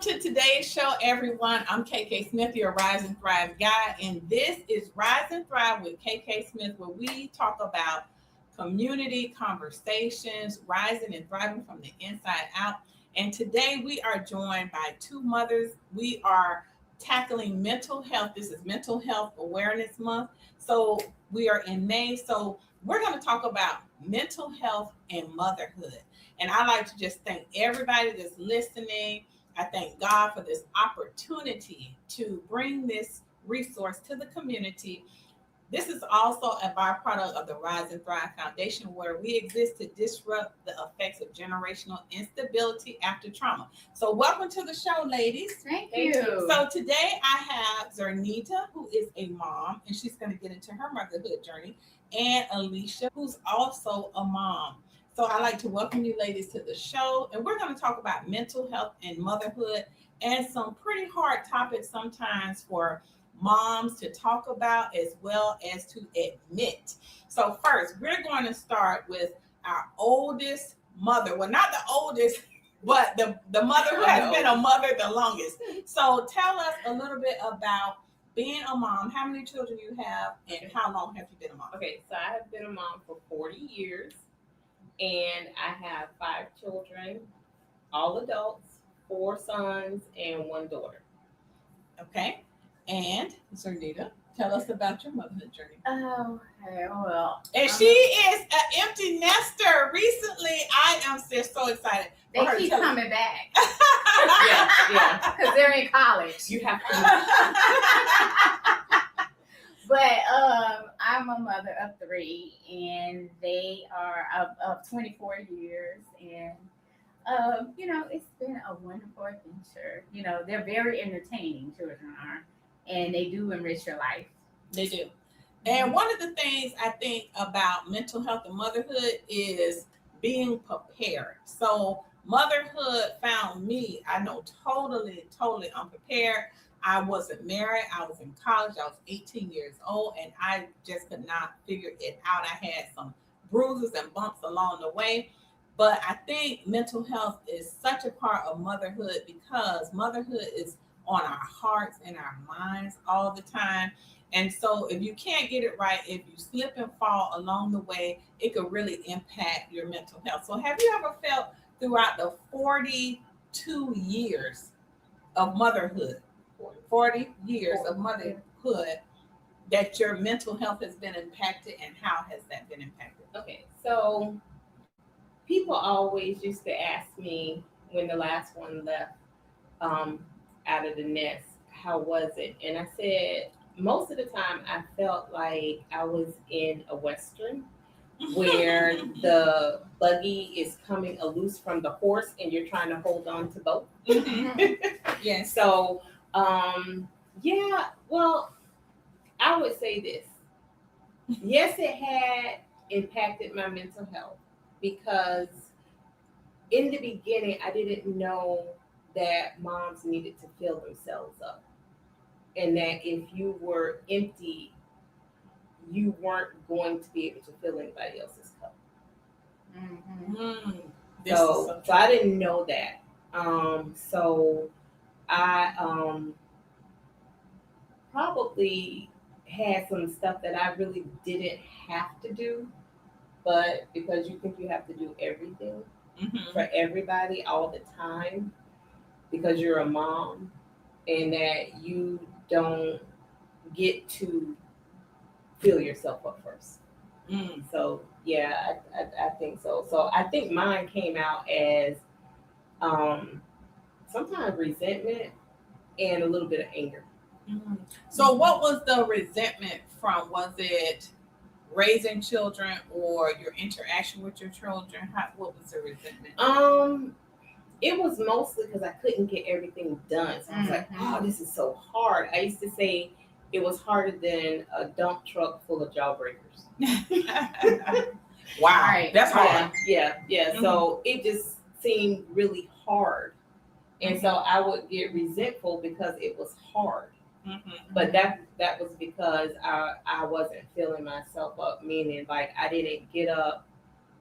To today's show, everyone. I'm KK Smith, your Rise and Thrive guy, and this is Rise and Thrive with KK Smith, where we talk about community conversations, rising and thriving from the inside out. And today we are joined by two mothers. We are tackling mental health. This is Mental Health Awareness Month. So we are in May. So we're going to talk about mental health and motherhood. And I like to just thank everybody that's listening. I thank God for this opportunity to bring this resource to the community. This is also a byproduct of the Rise and Thrive Foundation, where we exist to disrupt the effects of generational instability after trauma. So, welcome to the show, ladies. Thank you. So, today I have Zernita, who is a mom, and she's going to get into her motherhood journey, and Alicia, who's also a mom. So, I'd like to welcome you ladies to the show, and we're going to talk about mental health and motherhood and some pretty hard topics sometimes for moms to talk about as well as to admit. So first, we're going to start with our oldest mother. Well, not the oldest, but the mother who has been a mother the longest. So tell us a little bit about being a mom, how many children you have, and how long have you been a mom? Okay, so I have been a mom for 40 years, and I have 5 children, all adults, 4 sons, and 1 daughter. Okay. And Zernita, tell us about your motherhood journey. Oh, okay, well. And she is an empty nester. Recently, I am just so excited. They keep coming back. Yeah. Because they're in college. You have to. But I'm a mother of 3, and they are of 24 years. And, it's been a wonderful adventure. They're very entertaining, children are. And they do enrich your life. They do. And one of the things I think about mental health and motherhood is being prepared. So motherhood found me, I know, totally unprepared. I wasn't married. I was in college. I was 18 years old, and I just could not figure it out. I had some bruises and bumps along the way. But I think mental health is such a part of motherhood because motherhood is on our hearts and our minds all the time. And so if you can't get it right, if you slip and fall along the way, it could really impact your mental health. So have you ever felt throughout the 42 years of motherhood, 40 years of motherhood, that your mental health has been impacted, and how has that been impacted? Okay, so people always used to ask me when the last one left, out of the nest, how was it? And I said, most of the time I felt like I was in a Western where the buggy is coming loose from the horse and you're trying to hold on to both. Yes. So, well, I would say this. Yes, it had impacted my mental health because in the beginning, I didn't know that moms needed to fill themselves up, and that if you were empty, you weren't going to be able to fill anybody else's cup. Mm-hmm. So I didn't know that. So I probably had some stuff that I really didn't have to do, but because you think you have to do everything for everybody all the time, because you're a mom, and that you don't get to fill yourself up first. So yeah, I think so. So I think mine came out as sometimes resentment and a little bit of anger. So what was the resentment from? Was it raising children or your interaction with your children? What was the resentment? It was mostly because I couldn't get everything done. So I was like, oh, this is so hard. I used to say it was harder than a dump truck full of jawbreakers. Wow, right. That's hard. Yeah. So it just seemed really hard. And so I would get resentful because it was hard. But that was because I wasn't filling myself up, meaning like I didn't get up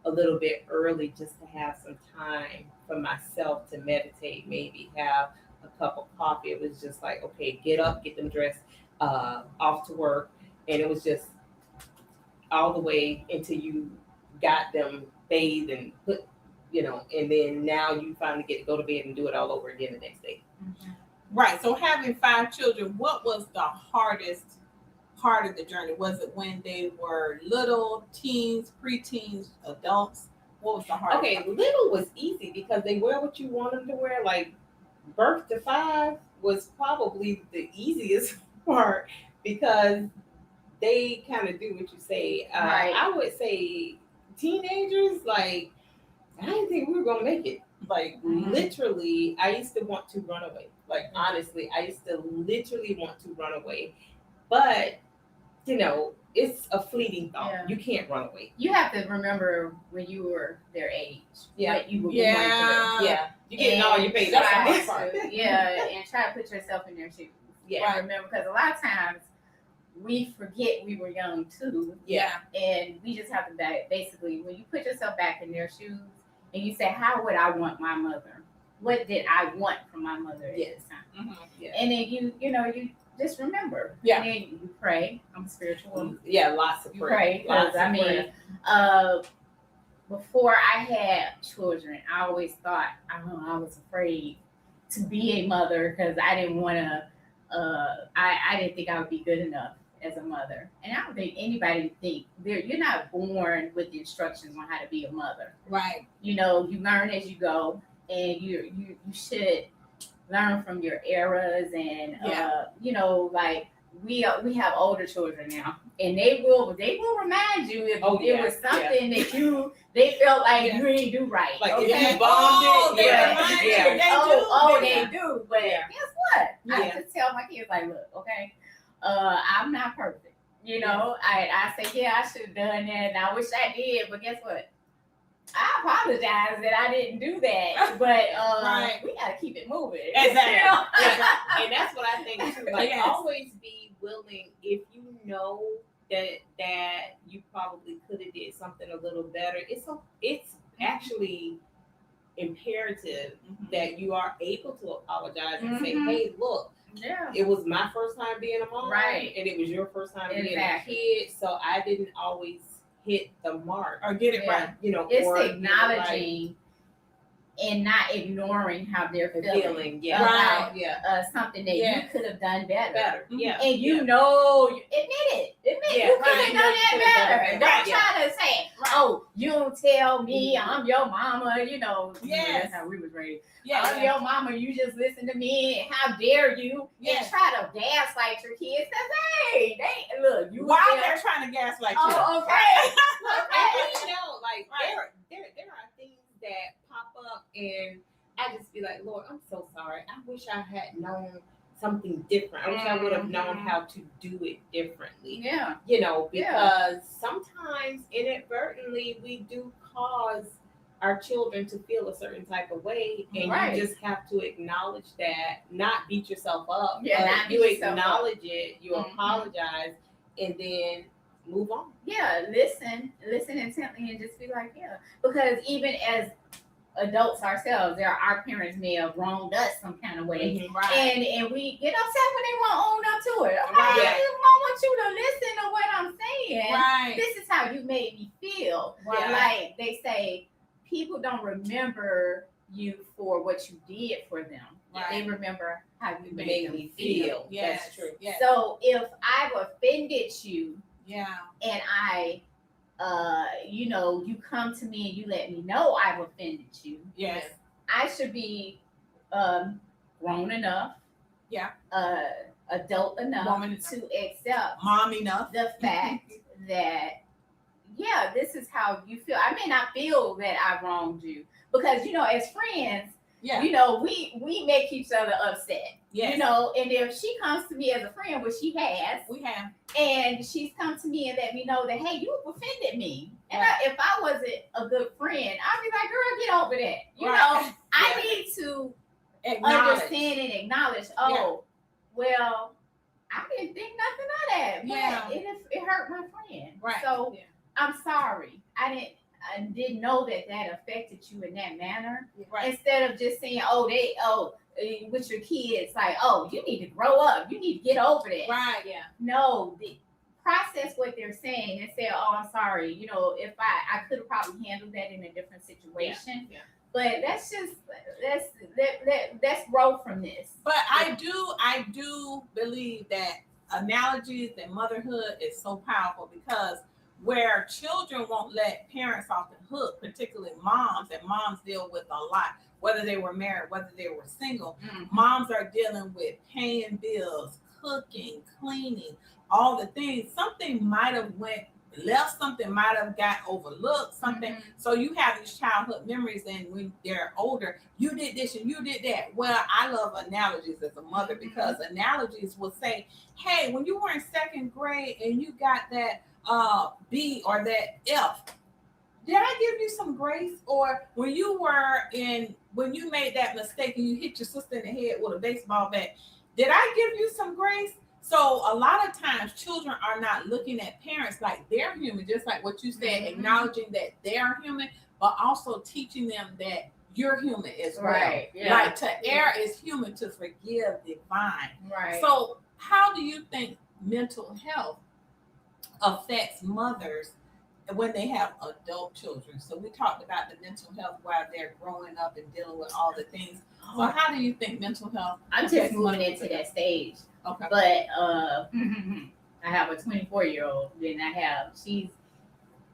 a little bit early just to have some time for myself to meditate, maybe have a cup of coffee. It was just like, okay, get up, get them dressed, off to work, and it was just all the way until you got them bathed and put, and then now you finally get to go to bed and do it all over again the next day. Mhm. Right. So having 5 children, what was the hardest part of the journey? Was it when they were little, teens, preteens, adults? What was the hardest? Okay, little was easy because they wear what you want them to wear. Like birth to 5 was probably the easiest part because they kind of do what you say. Right. I would say teenagers, like, I didn't think we were gonna make it. Like literally, I used to want to run away. Like honestly, I used to literally want to run away. But it's a fleeting thought. Yeah. You can't run away. You have to remember when you were their age. Yeah. What you were Yeah. going through. Yeah, you getting all your paid. That's the hard part. And try to put yourself in their shoes. Yeah. And remember, because a lot of times we forget we were young too. Yeah. And we just have to basically, when you put yourself back in their shoes and you say, how would I want my mother? What did I want from my mother at this time? Mm-hmm. Yeah. And then you just remember. Yeah. And then you pray. I'm a spiritual woman. Yeah, lots of You prayer. pray. Lots Because of prayer. Before I had children, I always thought, I don't know, I was afraid to be a mother because I didn't want to, I didn't think I would be good enough as a mother. And I don't think anybody would think, you're not born with the instructions on how to be a mother. Right. You learn as you go, and you should learn from your eras, and like we have older children now, and they will remind you if there was something that they felt like you didn't do right. Like okay? if you bombed it, They do. But guess what? I just tell my kids, like, look, okay, I'm not perfect. I say, I should have done that, and I wish I did, but guess what? I apologize that I didn't do that, but we gotta keep it moving. Exactly. And that's what I think too. Like, always be willing if you know that you probably could have did something a little better. It's actually imperative that you are able to apologize and say, hey, look, it was my first time being a mom, right? And it was your first time being a kid, so I didn't always hit the mark or get it right. It's acknowledging and not ignoring how they're feeling about something that you could have done better. Yeah. And you admit it. You could have done that better. Don't try to say, oh, you don't tell me I'm your mama, that's how we was raised. I'm your mama, you just listen to me, and how dare you? And try to gaslight your kids. Hey, look, you why they're trying to gaslight you. Oh, okay. There are things that pop up, and I just be like, Lord, I'm so sorry. I wish I had known something different. I wish I would have known how to do it differently. Yeah. Because sometimes inadvertently we do cause our children to feel a certain type of way, and you just have to acknowledge that, not beat yourself up. You acknowledge it, you apologize, and then move on. Listen intently, and just be like, because even as adults ourselves, our parents may have wronged us some kind of way, and we get upset when they won't own up to it. I want you to listen to what I'm saying. This is how you made me feel. Like they say, people don't remember you for what you did for them. They remember how you made them feel. That's true. So if I've offended you, and I, you come to me and you let me know I've offended you. I should be grown enough, adult enough to accept mom enough the fact that this is how you feel. I may not feel that I wronged you, because as friends, we make each other upset. And if she comes to me as a friend, which we have, and she's come to me and let me know that, hey, you offended me. And if I wasn't a good friend, I'd be like, girl, get over that. I need to understand and acknowledge, well, I didn't think nothing of that. But it hurt my friend. So I'm sorry. I didn't know that affected you in that manner. Instead of just saying, with your kids, like, oh, you need to grow up, you need to get over that. Right. Yeah. No, process what they're saying and say, oh, I'm sorry. You know, if I could have probably handled that in a different situation. Yeah. But that's just that's growth from this. But I do believe that analogies and motherhood is so powerful, because where children won't let parents off the hook, particularly moms, and moms deal with a lot, whether they were married, whether they were single. Moms are dealing with paying bills, cooking, cleaning, all the things. Something might have went left, something might have got overlooked, something. So you have these childhood memories, and when they're older, you did this and you did that. Well, I love analogies as a mother, because analogies will say, hey, when you were in second grade and you got that B or that F, did I give you some grace? Or when you made that mistake and you hit your sister in the head with a baseball bat, did I give you some grace? So a lot of times children are not looking at parents like they're human, just like what you said, acknowledging that they're human, but also teaching them that you're human as well. Right. Yeah. Like to err is human, to forgive divine. Right. So how do you think mental health affects mothers when they have adult children? So we talked about the mental health while they're growing up and dealing with all the things. So how do you think mental health? I'm just moving into that stage. Okay. But I have a 24-year-old, then she's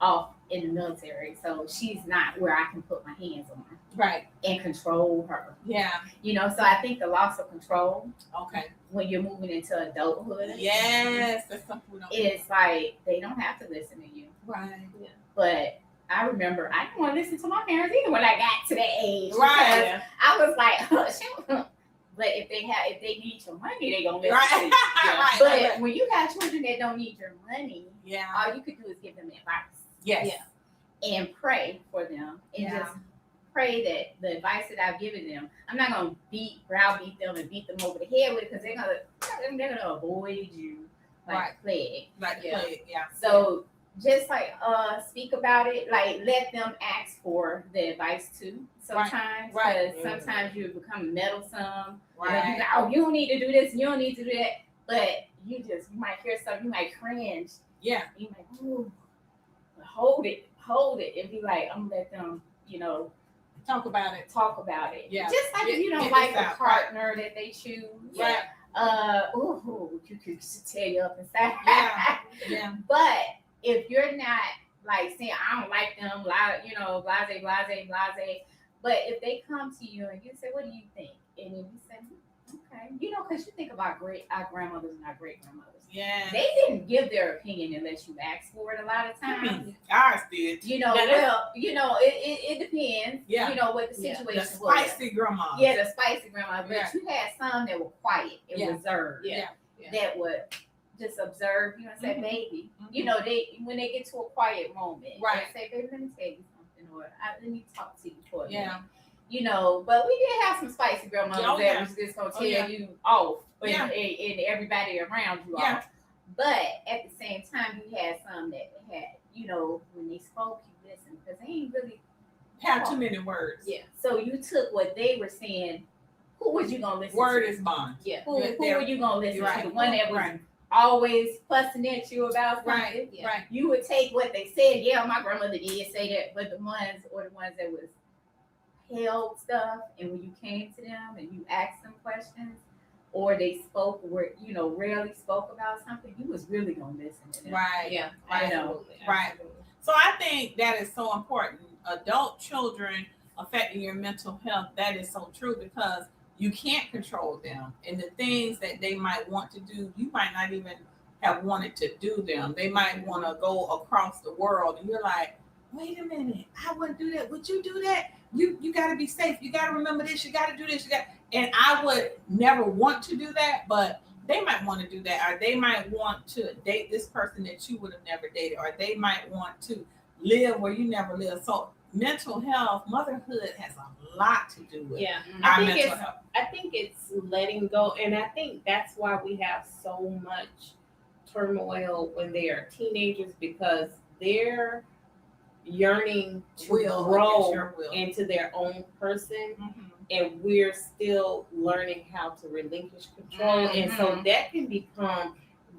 off in the military, so she's not where I can put my hands on her. Right. And control her. Yeah. You know, so I think the loss of control. Okay. When you're moving into adulthood. Yes. That's something we don't. It's like they don't have to listen to you. Right. Yeah. But I remember I didn't want to listen to my parents either when I got to that age. Right. Yeah. I was like, oh, shoot. But if they need your money, they gonna listen to you. Yeah. Right. But when you got children that don't need your money, yeah, all you could do is give them advice. Yes. Yeah. And pray for them, and just pray that the advice that I've given them, I'm not gonna browbeat them and beat them over the head with it, because they're gonna avoid you like plague. Like plague. Yeah. So just like speak about it, like let them ask for the advice too. Sometimes, because sometimes you become meddlesome. Right. You're like, oh, you don't need to do this, you don't need to do that, but you might hear something, you might cringe. Yeah. You might, ooh, hold it, and be like, I'm gonna let them, talk about it. Yeah. Just like if you don't like a partner that they choose. Right. You could tear you up inside. Yeah. Yeah. But if you're not like saying, I don't like them, blase. But if they come to you and you say, what do you think? And then you say, okay. Because you think about our grandmothers and our great grandmothers. Yeah. They didn't give their opinion unless you asked for it a lot of times. Ours did. It depends. Yeah. What the situation was. The spicy grandma. Yeah, the spicy grandma. But you had some that were quiet and reserved. Yeah. That would just observe, and say, baby. When they get to a quiet moment, right? Say, baby, let me tell you something, or let me talk to you for a minute. But we did have some spicy grandmothers that was just gonna tell you off, and everybody around you off. But at the same time, you had some that had, when they spoke, you listened, because they ain't really have too many words. Yeah. So you took what they were saying. Who was you gonna listen Word to? is bond. Yeah. Who were you gonna listen right. to? The one that was always fussing at you about something. Right. Yeah. Right. You would take what they said. Yeah, my grandmother did say that, but the ones that was held stuff, and when you came to them and you asked them questions, or they spoke, rarely spoke about something, you was really gonna listen to them. Right. Yeah. Absolutely. Right. So I think that is so important. Adult children affecting your mental health, that is so true, because you can't control them, and the things that they might want to do, you might not even have wanted to do them. They might want to go across the world, and you're like, wait a minute, I wouldn't do that. Would you do that? You got to be safe. You got to remember this. You got to do this. And I would never want to do that, but they might want to do that, or they might want to date this person that you would have never dated, or they might want to live where you never lived. So mental health, motherhood has a lot to do with our mental health. I think it's letting go, and I think that's why we have so much turmoil when they are teenagers, because they're yearning to grow into their own person. and we're still learning how to relinquish control. And so that can become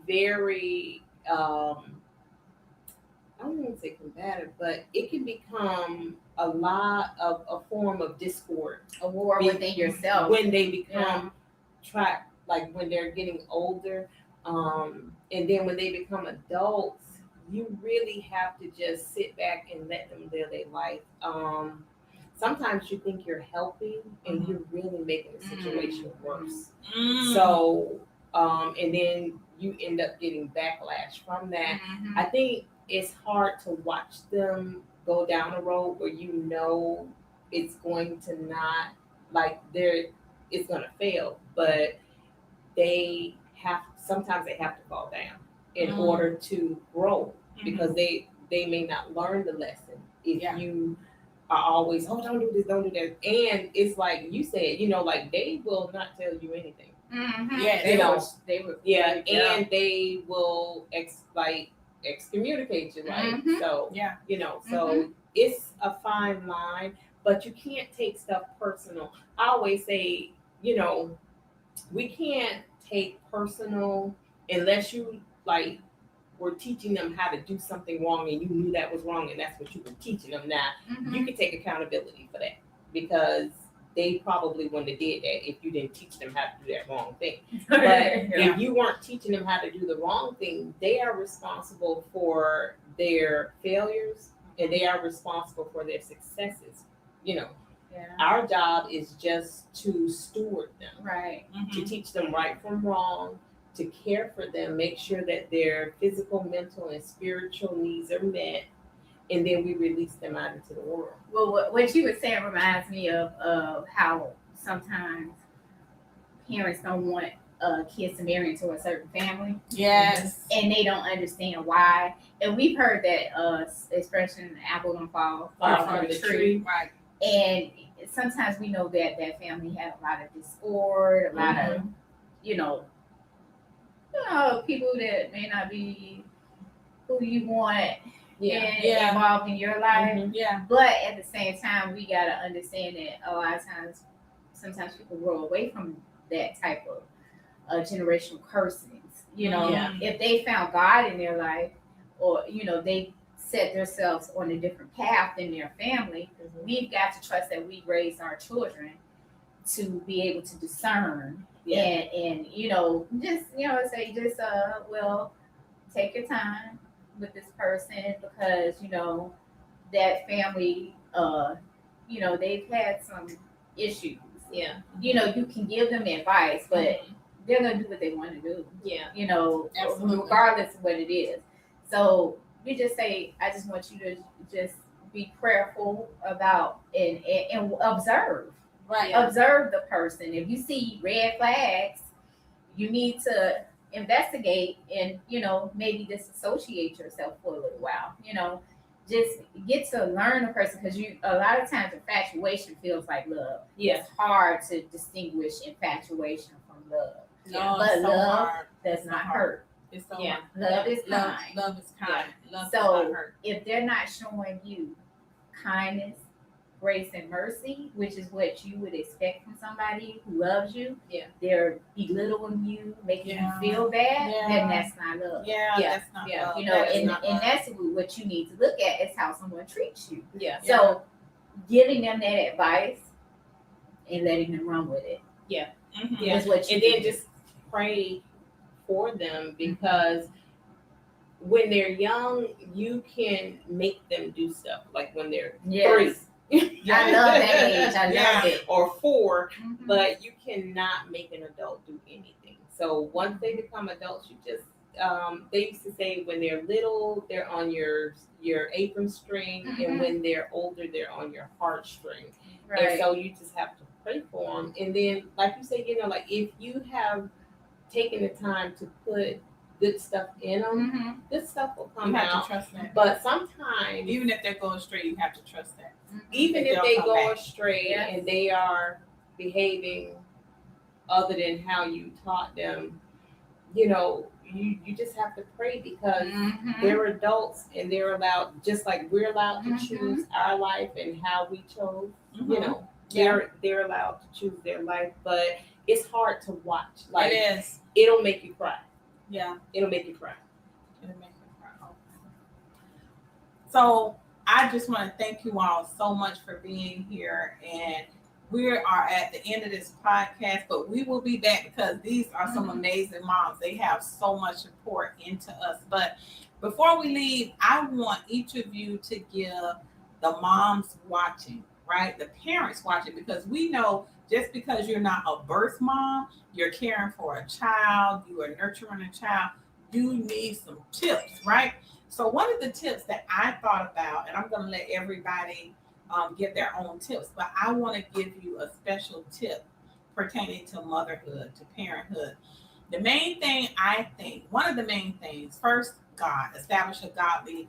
very I wouldn't say combative, but it can become a lot of a form of discord. A war within yourself. When they become trapped, like when they're getting older, and then when they become adults, you really have to just sit back and let them live their life. Sometimes you think you're helping, and you're really making the situation worse. So, and then you end up getting backlash from that. I think it's hard to watch them go down a road where you know it's going to not, like, it's going to fail, but sometimes they have to fall down in order to grow, because they may not learn the lesson if you are always, oh, don't do this, don't do that. And it's like you said, like, they will not tell you anything. Yeah, they would, and they will excommunicate you, like, so so it's a fine line, but you can't take stuff personal. I always say, we can't take personal unless you, like, were teaching them how to do something wrong and you knew that was wrong and that's what you were teaching them. Now you can take accountability for that, because they probably wouldn't have did that if you didn't teach them how to do that wrong thing. But if you weren't teaching them how to do the wrong thing, they are responsible for their failures and they are responsible for their successes. Our job is just to steward them, right? To teach them right from wrong, to care for them, make sure that their physical, mental, and spiritual needs are met, and then we release them out into the world. Well, what you were saying reminds me of how sometimes parents don't want kids to marry into a certain family. Yes. And they don't understand why. And we've heard that expression, apple don't fall from the tree. Right. And sometimes we know that that family had a lot of discord, a lot of, people that may not be who you want involved in your life. But at the same time, we got to understand that a lot of times, sometimes people grow away from that type of generational cursings. If they found God in their life, or, they set themselves on a different path than their family, we've got to trust that we raise our children to be able to discern and take your time with this person, because that family they've had some issues. You can give them advice, but they're gonna do what they want to do. Absolutely. Regardless of what it is. So we just say, I just want you to just be prayerful about and observe. Right. Observe the person. If you see red flags, you need to investigate and maybe disassociate yourself for a little while. Just get to learn the person, because a lot of times infatuation feels like love. It's hard to distinguish infatuation from love. But love does not hurt. It's so Love is kind. Love is kind. Love So does not hurt. if they're not showing you kindness, grace, and mercy, which is what you would expect from somebody who loves you, they're belittling you, making you feel bad, then that's not love. That's not love. And that's what you need to look at, is how someone treats you. So giving them that advice and letting them run with it. Is what you and then just pray for them, because when they're young, you can make them do stuff, like when they're 3. I love that age. I love it. Or 4, but you cannot make an adult do anything. So once they become adults, you just they used to say when they're little, they're on your apron string, and when they're older, they're on your heartstring. Right. And so you just have to pray for them. And then, like you say, like, if you have taken the time to put good stuff in them, good stuff will come You have out. to trust that. But sometimes, Even if they're going straight, you have to trust that. even if they come go back. astray and they are behaving other than how you taught them, you just have to pray, because they're adults and they're allowed, just like we're allowed to choose our life and how we chose, They're allowed to choose their life, but it's hard to watch. Like, it is. it'll make you cry. Yeah. It'll make you cry. It'll make you cry. So I just want to thank you all so much for being here. And we are at the end of this podcast, but we will be back because these are some amazing moms. They have so much support into us. But before we leave, I want each of you to give the moms watching, right? The parents watching, because we know just because you're not a birth mom, you're caring for a child, you are nurturing a child, you need some tips, right? So one of the tips that I thought about, and I'm going to let everybody give their own tips, but I want to give you a special tip pertaining to motherhood, to parenthood. The main thing, I think, one of the main things, first, God. Establish a godly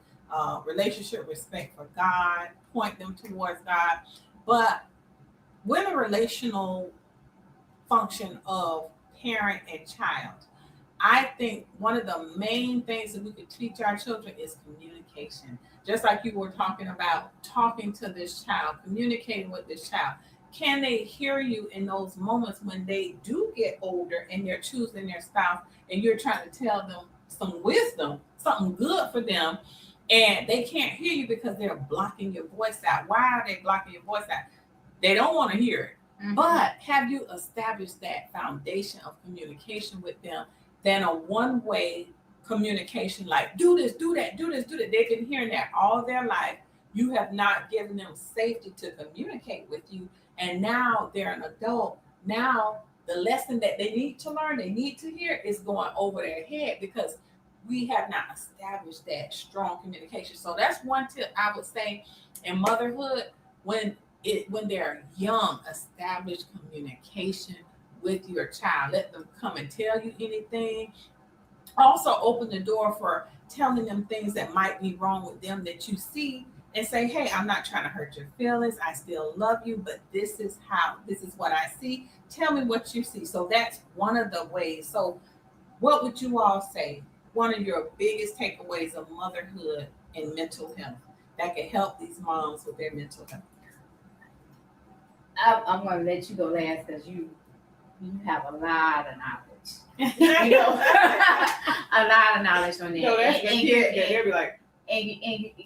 relationship, respect for God, point them towards God. But with a relational function of parent and child, I think one of the main things that we could teach our children is communication. Just like you were talking about, talking to this child, communicating with this child. Can they hear you in those moments when they do get older and they're choosing their spouse and you're trying to tell them some wisdom, something good for them, and they can't hear you because they're blocking your voice out? Why are they blocking your voice out? They don't want to hear it. Mm-hmm. But have you established that foundation of communication with them than a one-way communication, like do this, do that, do this, do that? They've been hearing that all their life. You have not given them safety to communicate with you. And now they're an adult. Now the lesson that they need to learn, they need to hear, is going over their head because we have not established that strong communication. So that's one tip I would say in motherhood. When they're young, establish communication with your child. Let them come and tell you anything. Also open the door for telling them things that might be wrong with them that you see, and say, hey, I'm not trying to hurt your feelings. I still love you, but this is what I see. Tell me what you see. So that's one of the ways. So what would you all say? One of your biggest takeaways of motherhood and mental health that can help these moms with their mental health? I'm going to let you go last because you have a lot of knowledge. You know, a lot of knowledge on that. No, that's good. They'll be like, and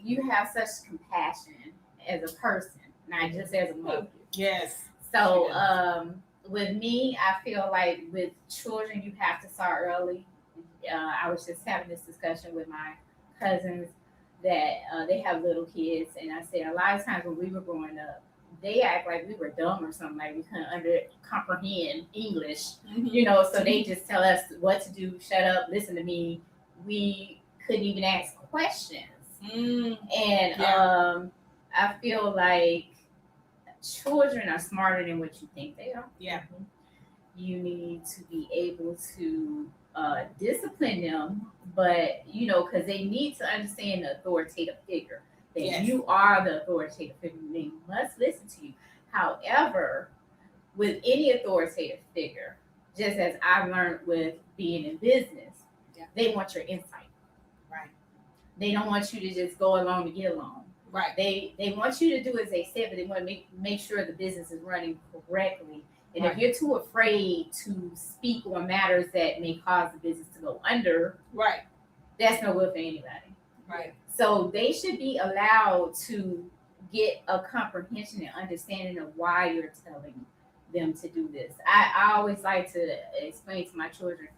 you have such compassion as a person, not just as a mother. Yes. So with me, I feel like with children, you have to start early. I was just having this discussion with my cousins that they have little kids, and I said a lot of times when we were growing up, they act like we were dumb or something, like we couldn't comprehend English, you know, so they just tell us what to do, shut up, listen to me. We couldn't even ask questions. And I feel like children are smarter than what you think they are. Yeah. You need to be able to discipline them, but, you know, because they need to understand the authoritative figure. That you are the authoritative figure. They must listen to you. However, with any authoritative figure, just as I learned with being in business, they want your insight. Right. They don't want you to just go along to get along. Right. They want you to do as they said, but they want to make sure the business is running correctly. And right. If you're too afraid to speak on matters that may cause the business to go under, right, that's no good for anybody. Right. So they should be allowed to get a comprehension and understanding of why you're telling them to do this. I always like to explain to my children,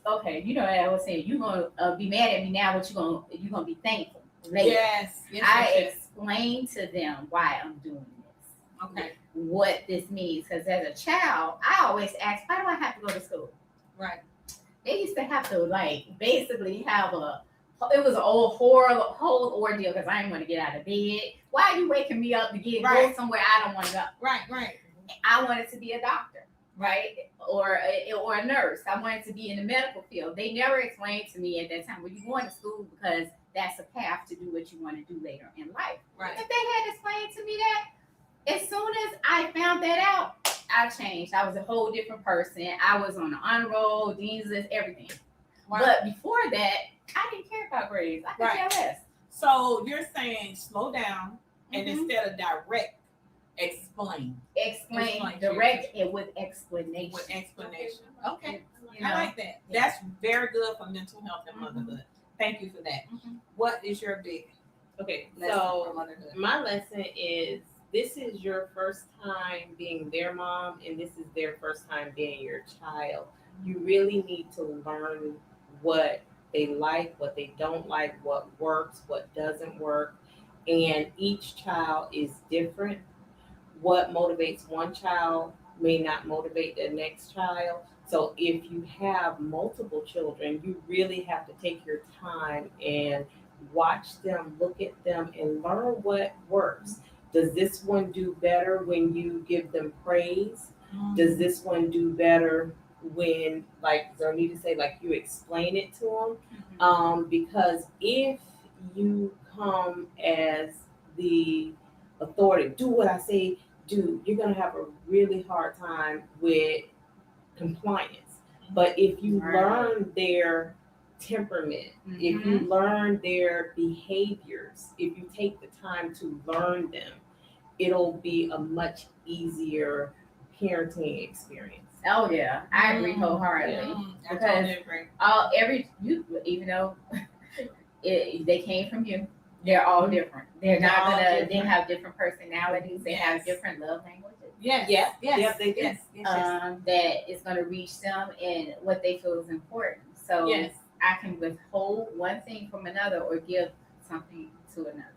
okay, you know, I was saying, you're gonna be mad at me now, but you're gonna be thankful later. Yes. I explain to them why I'm doing this. Okay. What this means, because as a child, I always ask, why do I have to go to school? Right. They used to have to basically have it was a whole ordeal because I didn't want to get out of bed. Why are you waking me up to go somewhere I don't want to go? Right. I wanted to be a doctor, right? Or a nurse. I wanted to be in the medical field. They never explained to me at that time, well, you're going to school because that's a path to do what you want to do later in life. Right. If they had explained to me that, as soon as I found that out, I changed. I was a whole different person. I was on the honor roll, dean's list, everything. Wow. But before that, I didn't care about grades. I could care less. So you're saying slow down, and instead of direct Explain. Explain, to direct it with explanation. With explanation. Okay. You I know? like that. Yeah. That's very good for mental health and motherhood. Thank you for that. What is your big Okay, lesson for so motherhood? my lesson is this is your first time being their mom, and this is their first time being your child. You really need to learn what they like, what they don't like, what works, what doesn't work. And each child is different. What motivates one child may not motivate the next child. So if you have multiple children, you really have to take your time and watch them, look at them, and learn what works. Does this one do better when you give them praise? Does this one do better when, like Zornita say, like you explain it to them? Because if you come as the authority, do what I say, do, you're gonna have a really hard time with compliance. But if you learn their temperament, if you learn their behaviors, if you take the time to learn them, it'll be a much easier parenting experience. Oh yeah, I agree wholeheartedly. I Because totally agree. Even though they came from you, they're all different. They're They're not all gonna. They different. have different personalities. They have Yes. different love languages. Yes. Yeah. Yes. Yeah, they do. Yes. Yes. That is going to reach them and what they feel is important. So Yes. I can withhold one thing from another or give something to another.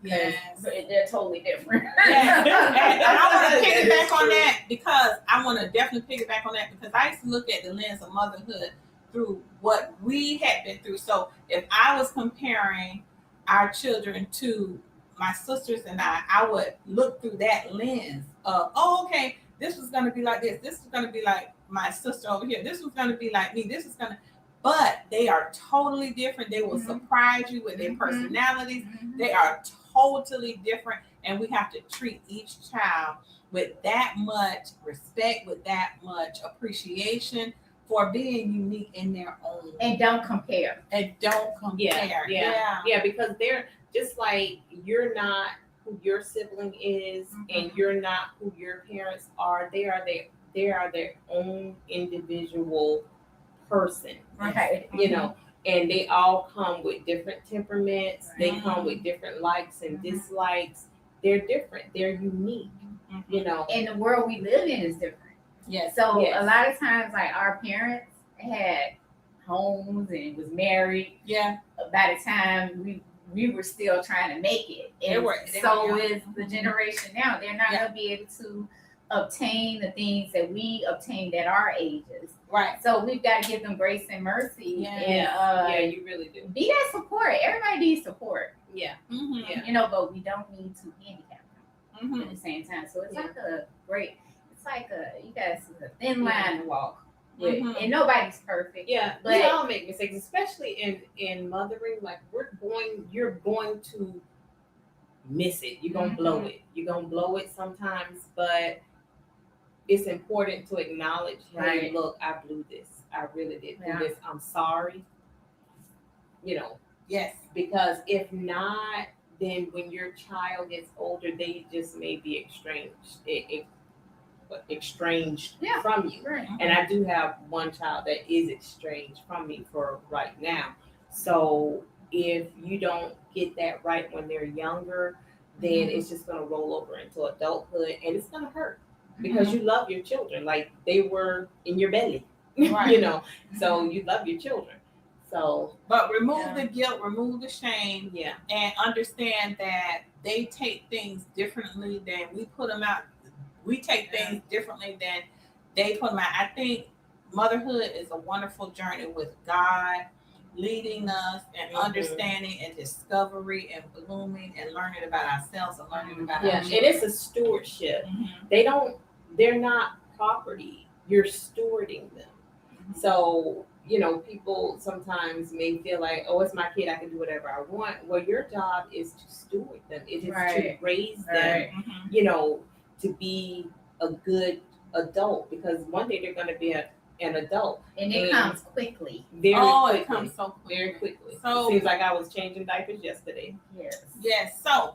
Yes. They're totally different. Yes. And I want to piggyback on that because I want to definitely piggyback on that because I used to look at the lens of motherhood through what we had been through. So if I was comparing our children to my sisters and I would look through that lens of, oh, okay, this was going to be like this. This is going to be like my sister over here. This was going to be like me. This is going to, but they are totally different. They will surprise you with their personalities. They are totally different. And we have to treat each child with that much respect, with that much appreciation for being unique in their own. And don't compare. And don't compare. Yeah, because they're just like you're not who your sibling is, and you're not who your parents are. They are their own individual person. Right. You know, and they all come with different temperaments. They come with different likes and dislikes. They're different. They're unique. You know, And the world we live in is different. Yes. So Yes. a lot of times, like our parents had homes and was married. Yeah. By the time we were still trying to make it, and so is the generation now. They're not going to be able to obtain the things that we obtained at our ages. Right. So we've got to give them grace and mercy. Yeah. And you really do. be that support. Everybody needs support. Yeah. You know, but we don't need to handicap them at Mhm. the same time. So it's like a great. It's like you guys a thin line to walk with, and nobody's perfect. Yeah, but we all make mistakes, especially in mothering. Like you're going to miss it. You're gonna blow it. You're gonna blow it sometimes, but it's important to acknowledge, hey, Right. look, I blew this. I really did do Yeah. this. I'm sorry. You know, Yes. because if not, then when your child gets older, they just may be estranged Yeah. from you. Right. And I do have one child that is estranged from me for right now. So if you don't get that right when they're younger, then it's just going to roll over into adulthood, and it's going to hurt because you love your children like they were in your belly. Right. You know, so you love your children. So, But remove the guilt, remove the shame, yeah. and understand that they take things differently than we put them out. We take things differently than they put them out. I think motherhood is a wonderful journey with God leading us and understanding and discovery and blooming and learning about ourselves and learning about our And children. it's a stewardship. They're not property. You're stewarding them. So, you know, people sometimes may feel like, oh, it's my kid, I can do whatever I want. Well, your job is to steward them. It is to raise them, you know, to be a good adult, because one day they're going to be an adult. And it comes quickly. It comes so quickly. Very quickly. So it seems like I was changing diapers yesterday. Yes. Yes. So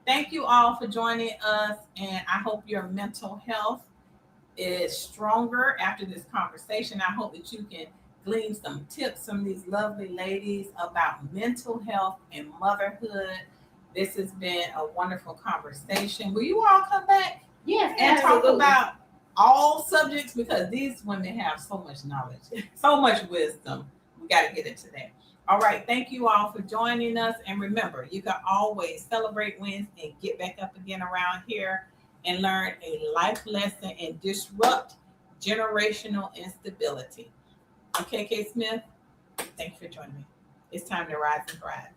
Thank you all for joining us, and I hope your mental health is stronger after this conversation. I hope that you can glean some tips from these lovely ladies about mental health and motherhood. This has been a wonderful conversation. Will you all come back Yes, and absolutely. talk about all subjects? Because these women have so much knowledge, so much wisdom. We got to get into that. All right. Thank you all for joining us. And remember, you can always celebrate wins and get back up again around here and learn a life lesson and disrupt generational instability. Okay, K. Smith, thanks for joining me. It's time to rise and thrive.